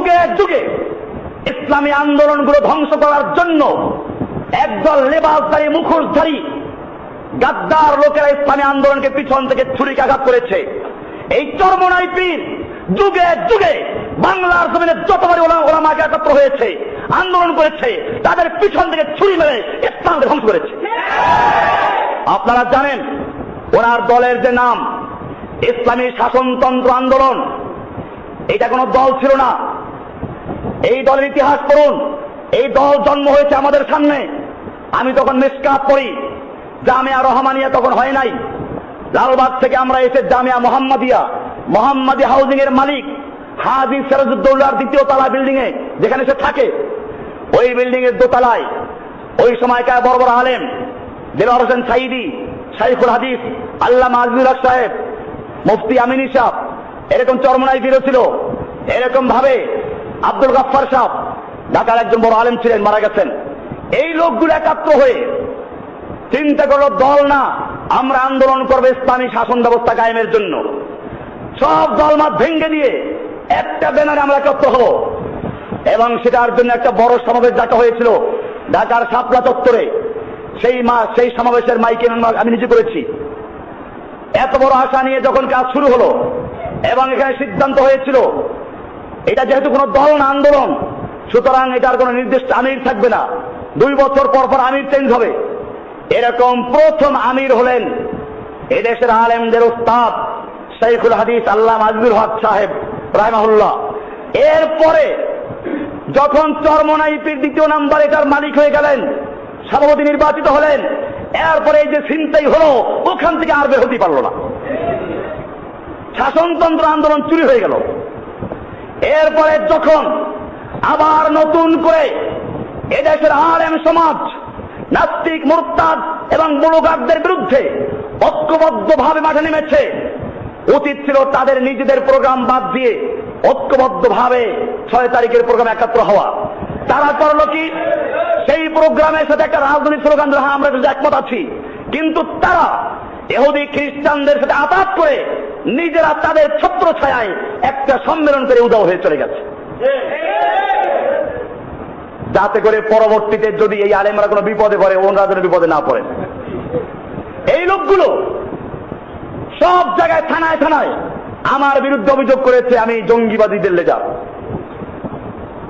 যুগে যুগে ইসলামী আন্দোলনগুলো ধ্বংস করার জন্য একদল লেবাসধারী মুখোশধারী গাদ্দার লোকেরা ইসলামী আন্দোলনকে পিছন থেকে ছুরিকাঘাত করেছে। এই চরমনাই পীর যুগে যুগে বাংলার জমিনে যতবারই ওলামাকে একত্র হয়েছে, আন্দোলন করেছে, তাদের পিছন থেকে ছুরি মেরে ইসলামকে ধ্বংস করেছে। আপনারা জানেন ওনার দলের যে নাম ইসলামী শাসনতন্ত্র আন্দোলন, এটা কোনো দল ছিল না। এই দলের ইতিহাস পড়ুন। এই দল জন্ম হয়েছে আমাদের সামনে। আমি তখন মিসকাত পড়ি, জামিয়া রহমানিয়া তখন হয় নাই। লালবাগ থেকে আমরা এসে জামিয়া মোহাম্মদী হাউজিং এর মালিক হাজী সিরাজউদ্দৌলার দ্বিতীয় তলা বিল্ডিং এ যেখানে সে থাকে, ওই বিল্ডিং এর দোতলায় ওই সময়কার বড় বড় আলেম দেলোয়ার হোসেন সাইদি, শাইখুল হাদিস আল্লামা আজিজুল হক সাহেব, মুফতি আমিনী সাহেব, এরকম চরমনাই পীর ছিল। এরকম ভাবে আব্দুল গাফফার সাহেব ঢাকার একজন বড় আলেম ছিলেন, মারা গেছেন। এই লোকগুলো একাত্র হয়ে চিন্তা করলো দল না, আমরা আন্দোলন করবো ইসলামী শাসন ব্যবস্থা কায়েমের জন্য। সব দলমত ভেঙ্গে দিয়ে একটা ব্যানারে আমরা একত্র হব এবং সেটার জন্য একটা বড় সমাবেশ ডাকা হয়েছিল ঢাকার শাপলা চত্বরে। সেই সমাবেশের মাইকে আমি নিজে করেছি। এত বড় আশা নিয়ে যখন কাজ শুরু হলো এবং এখানে সিদ্ধান্ত হয়েছিল এটা যেহেতু কোনো দল না, আন্দোলন, সুতরাং এটার কোনো নির্দিষ্ট আমির থাকবে না, 2 বছর পর পর আমির চেঞ্জ হবে। এরকম প্রথম আমির হলেন এদেশের আলেমদের উস্তাদ শাইখুল হাদিস আল্লামা আজিজুল হক সাহেব রাহিমাহুল্লাহ। এরপরে যখন চরমনাই পীর দ্বিতীয় নাম্বার এটার মালিক হয়ে গেলেন, সভাপতি নির্বাচিত হলেন, এরপরে এই যে ছিনতাই হলো ওখান থেকে আর বের হতে পারলো না, শাসনতন্ত্র আন্দোলন চুরি হয়ে গেল। এরপরে যখন আবার নতুন করে এদেশের আলেম সমাজ নাস্তিক, মুরতাদ এবং বুড়োগারদের বিরুদ্ধে ঐক্যবদ্ধভাবে মাঠে নেমেছে, উচিত ছিল তাদের নিজেদের প্রোগ্রাম বাদ দিয়ে ঐক্যবদ্ধভাবে 6 তারিখের প্রোগ্রামে একাত্র হওয়া। তারা করলো কি, সেই প্রোগ্রামের সাথে একটা রাজনৈতিক স্লোগান, হ্যাঁ আমরা একমত আছি, কিন্তু তারা ইহুদি খ্রিস্টানদের সাথে আঘাত করে নিজেরা তাদের ছত্র ছায়ায় একটা সম্মেলন করে উধাও হয়ে চলে গেছে, যাতে করে পরবর্তীতে যদি এই আলেমরা কোনো বিপদে পড়ে ওনারা যেন বিপদে না পড়ে। এই লোকগুলো সব জায়গায় থানায় থানায় আমার বিরুদ্ধে অভিযোগ করেছে আমি জঙ্গিবাদীদের লেজা।